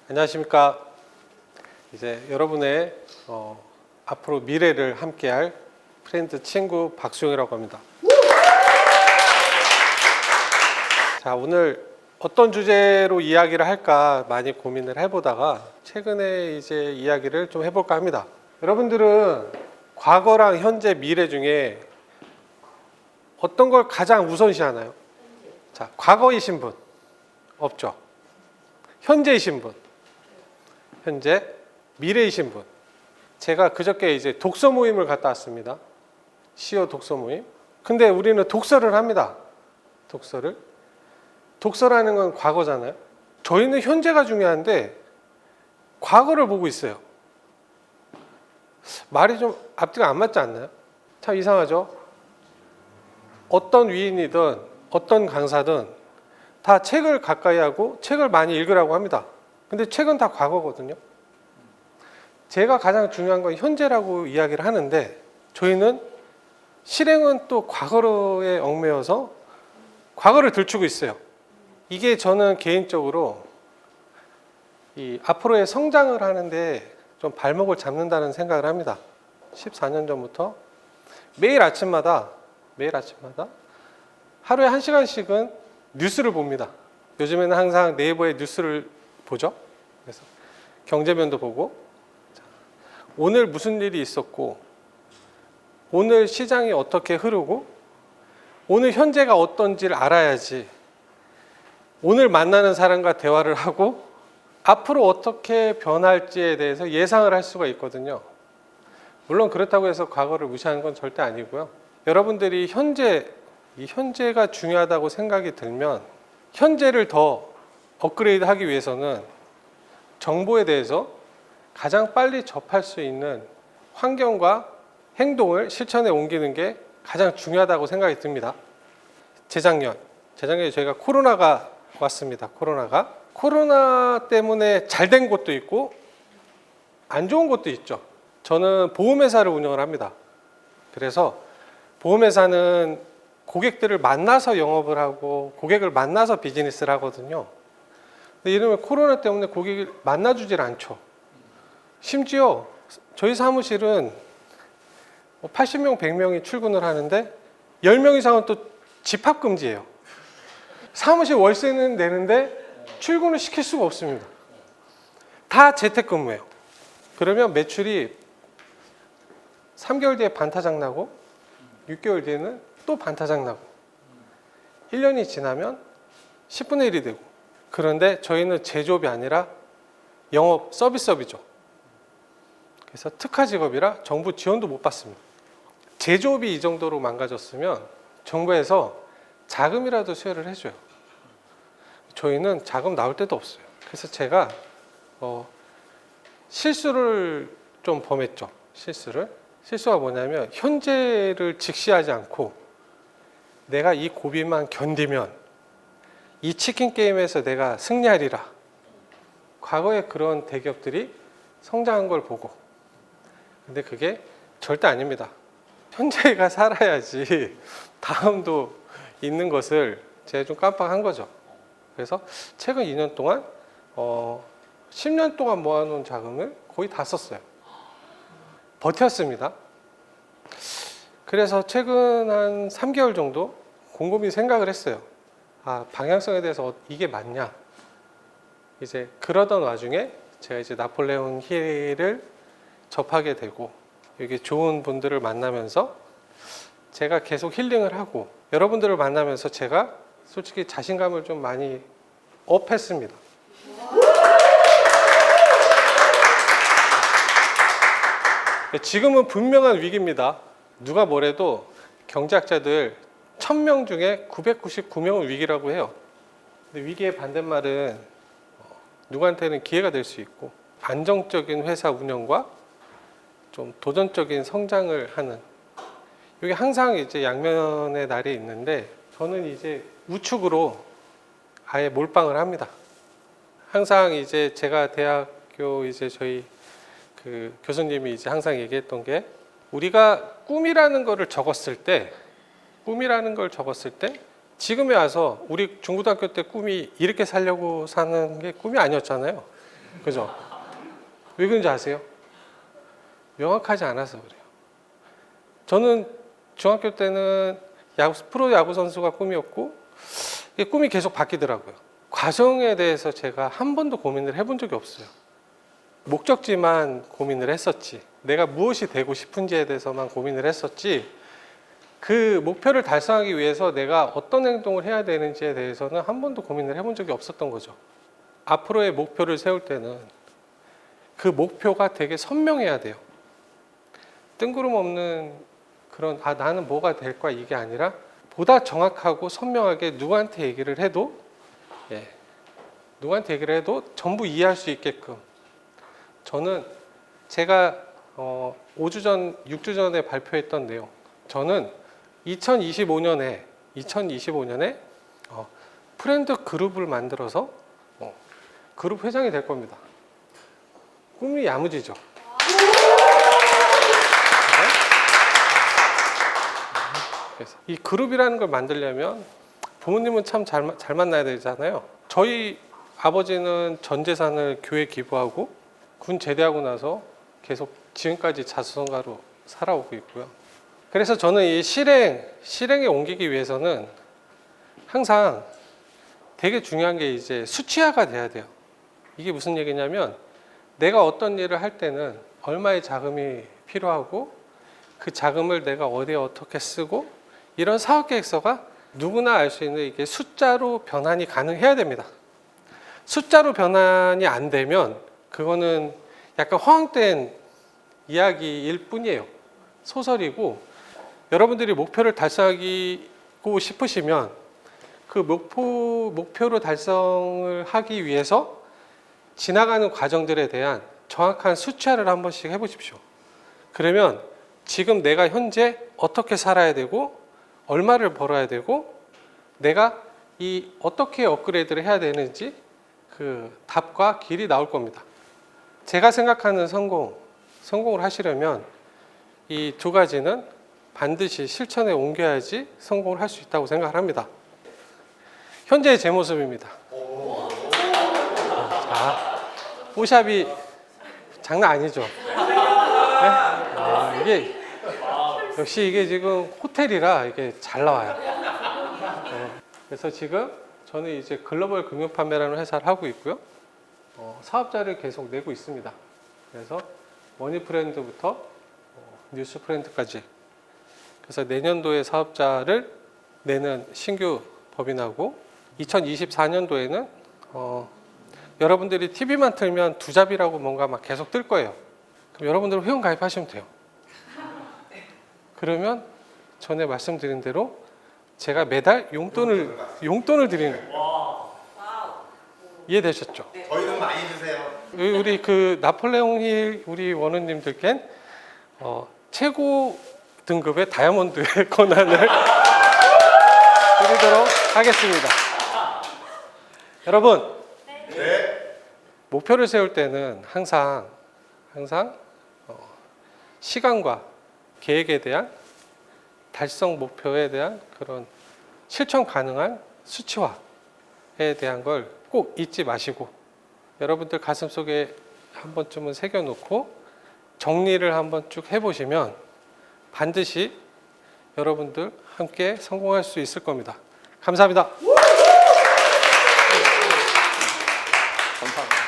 안녕하십니까. 이제 여러분의 앞으로 미래를 함께할 프렌드 친구 박수영이라고 합니다. 자, 오늘 어떤 주제로 이야기를 할까 많이 고민을 해보다가 최근에 이제 이야기를 좀 해볼까 합니다. 여러분들은 과거랑 현재, 미래 중에 어떤 걸 가장 우선시하나요? 자, 과거이신 분 없죠? 현재이신 분, 현재, 미래이신 분. 제가 그저께 이제 독서 모임을 갔다 왔습니다. 시어 독서 모임. 근데 우리는 독서를 합니다. 독서라는 건 과거잖아요. 저희는 현재가 중요한데 과거를 보고 있어요. 말이 좀 앞뒤가 안 맞지 않나요? 참 이상하죠? 어떤 위인이든 어떤 강사든 다 책을 가까이 하고 책을 많이 읽으라고 합니다. 근데 책은 다 과거거든요. 제가 가장 중요한 건 현재라고 이야기를 하는데 저희는 실행은 또 과거에 얽매여서 과거를 들추고 있어요. 이게 저는 개인적으로 이 앞으로의 성장을 하는데 좀 발목을 잡는다는 생각을 합니다. 14년 전부터 매일 아침마다 하루에 1시간씩은 뉴스를 봅니다. 요즘에는 항상 네이버에 뉴스를 보죠. 그래서 경제면도 보고 오늘 무슨 일이 있었고 오늘 시장이 어떻게 흐르고 오늘 현재가 어떤지를 알아야지 오늘 만나는 사람과 대화를 하고 앞으로 어떻게 변할지에 대해서 예상을 할 수가 있거든요. 물론 그렇다고 해서 과거를 무시하는 건 절대 아니고요. 여러분들이 이 현재가 중요하다고 생각이 들면 현재를 더 업그레이드 하기 위해서는 정보에 대해서 가장 빨리 접할 수 있는 환경과 행동을 실천에 옮기는 게 가장 중요하다고 생각이 듭니다. 재작년에 저희가 코로나가 왔습니다. 코로나 때문에 잘된 곳도 있고 안 좋은 곳도 있죠. 저는 보험회사를 운영을 합니다. 그래서 보험회사는 고객들을 만나서 영업을 하고 고객을 만나서 비즈니스를 하거든요. 근데 이러면 코로나 때문에 고객을 만나주질 않죠. 심지어 저희 사무실은 80명, 100명이 출근을 하는데 10명 이상은 또 집합금지예요. 사무실 월세는 내는데 출근을 시킬 수가 없습니다. 다 재택근무예요. 그러면 매출이 3개월 뒤에 반타작 나고 6개월 뒤에는 또 반타작 나고 1년이 지나면 10분의 1이 되고 그런데 저희는 제조업이 아니라 영업 서비스업이죠. 그래서 특화 직업이라 정부 지원도 못 받습니다. 제조업이 이 정도로 망가졌으면 정부에서 자금이라도 수여를 해줘요. 저희는 자금 나올 데도 없어요. 그래서 제가 실수를 좀 범했죠. 실수가 뭐냐면 현재를 직시하지 않고 내가 이 고비만 견디면 이 치킨 게임에서 내가 승리하리라. 과거에 그런 대기업들이 성장한 걸 보고 근데 그게 절대 아닙니다. 현재가 살아야지 다음도 있는 것을 제가 좀 깜빡한 거죠. 그래서 최근 2년 동안 10년 동안 모아놓은 자금을 거의 다 썼어요. 버텼습니다. 그래서 최근 한 3개월 정도 곰곰이 생각을 했어요. 방향성에 대해서 이게 맞냐? 이제 그러던 와중에 제가 이제 나폴레옹 힐을 접하게 되고 여기 좋은 분들을 만나면서 제가 계속 힐링을 하고 여러분들을 만나면서 제가 솔직히 자신감을 좀 많이 업했습니다. 지금은 분명한 위기입니다. 누가 뭐래도 경제학자들 1000명 중에 999명은 위기라고 해요. 근데 위기의 반대말은 누구한테는 기회가 될 수 있고 안정적인 회사 운영과 좀 도전적인 성장을 하는 이게 항상 이제 양면의 날이 있는데 저는 이제 우측으로 아예 몰빵을 합니다. 항상 이제 제가 대학교 이제 저희 그 교수님이 이제 항상 얘기했던 게 우리가 꿈이라는 걸 적었을 때 지금에 와서 우리 중고등학교 때 꿈이 이렇게 살려고 사는 게 꿈이 아니었잖아요. 그죠? 왜 그런지 아세요? 명확하지 않아서 그래요. 저는 중학교 때는 프로 야구 선수가 꿈이었고 이 꿈이 계속 바뀌더라고요. 과정에 대해서 제가 한 번도 고민을 해본 적이 없어요. 목적지만 고민을 했었지, 내가 무엇이 되고 싶은지에 대해서만 고민을 했었지, 그 목표를 달성하기 위해서 내가 어떤 행동을 해야 되는지에 대해서는 한 번도 고민을 해본 적이 없었던 거죠. 앞으로의 목표를 세울 때는 그 목표가 되게 선명해야 돼요. 뜬구름 없는 그런 나는 뭐가 될 거야 이게 아니라 보다 정확하고 선명하게 누구한테 얘기를 해도 전부 이해할 수 있게끔. 저는 제가 5주 전, 6주 전에 발표했던 내용, 저는 2025년에 프렌드 그룹을 만들어서 그룹 회장이 될 겁니다. 꿈이 야무지죠? 그래서 이 그룹이라는 걸 만들려면 부모님은 참 잘 만나야 되잖아요. 저희 아버지는 전 재산을 교회에 기부하고 군 제대하고 나서 계속 지금까지 자수성가로 살아오고 있고요. 그래서 저는 이 실행에 옮기기 위해서는 항상 되게 중요한 게 이제 수치화가 돼야 돼요. 이게 무슨 얘기냐면 내가 어떤 일을 할 때는 얼마의 자금이 필요하고 그 자금을 내가 어디에 어떻게 쓰고 이런 사업계획서가 누구나 알 수 있는 이게 숫자로 변환이 가능해야 됩니다. 숫자로 변환이 안 되면 그거는 약간 허황된 이야기일 뿐이에요. 소설이고, 여러분들이 목표를 달성하고 싶으시면 그 목표로 달성을 하기 위해서 지나가는 과정들에 대한 정확한 수치화를 한 번씩 해보십시오. 그러면 지금 내가 현재 어떻게 살아야 되고 얼마를 벌어야 되고 내가 이 어떻게 업그레이드를 해야 되는지 그 답과 길이 나올 겁니다. 제가 생각하는 성공을 하시려면 이 두 가지는 반드시 실천에 옮겨야지 성공을 할 수 있다고 생각을 합니다. 현재의 제 모습입니다. 자, 뽀샵이 장난 아니죠? 네? 이게 역시 이게 지금 호텔이라 이게 잘 나와요. 그래서 지금 저는 이제 글로벌 금융 판매라는 회사를 하고 있고요. 사업자를 계속 내고 있습니다. 그래서 머니 프렌드부터 뉴스 프렌드까지. 그래서 내년도에 사업자를 내는 신규 법인하고 2024년도에는 여러분들이 TV만 틀면 두잡이라고 뭔가 막 계속 뜰 거예요. 그럼 여러분들 회원 가입하시면 돼요. 그러면 전에 말씀드린 대로 제가 매달 용돈을 드리는. 이해되셨죠? 저희는 많이 주세요. 우리 그 나폴레옹 힐 우리 원우님들께는 최고 등급의 다이아몬드의 권한을 드리도록 하겠습니다. 여러분, 네. 목표를 세울 때는 항상 시간과 계획에 대한 달성 목표에 대한 그런 실천 가능한 수치화에 대한 걸 꼭 잊지 마시고 여러분들 가슴속에 한 번쯤은 새겨놓고 정리를 한번 쭉 해보시면 반드시 여러분들 함께 성공할 수 있을 겁니다. 감사합니다. 감사합니다.